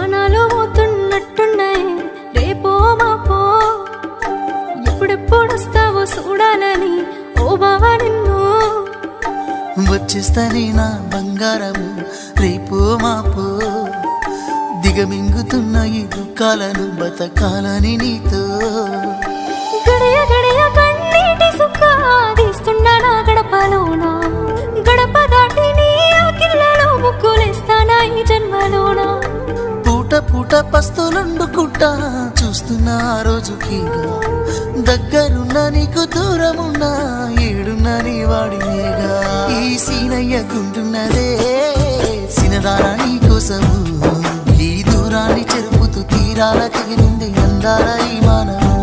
ప్రాణాలు పోతున్నట్టున్నాయి రేపో మాపో ఎప్పుడెప్పుడు వస్తావో చూడాలని ఓ బావా నిన్ను వచ్చేస్తానే నా బంగారము రేపో మాపో దిగమింగుతున్న ఈ దుఃఖాలను బతకాలని నీతో గడియ గడియ కన్నీటి సుఖ తీస్తున్నా నా గడపలోనా గడప దాటి నీ ఆకిళ్ళలో ముగ్గులేస్తానా ఈ జన్మలోనా పూట పూట పస్తులుండుకుంటా చూస్తున్నా ఆ రోజుకి దగ్గరున్న నీకు దూరమున్నా ఏడున్న నీ వాడినేగా ఈ సీనయ్య గుంటున్నదే సినదారా నీ కోసము ఈ దూరాన్ని చెరుపుతూ తీరాల తెగినుంది అందాల ఈ మానవు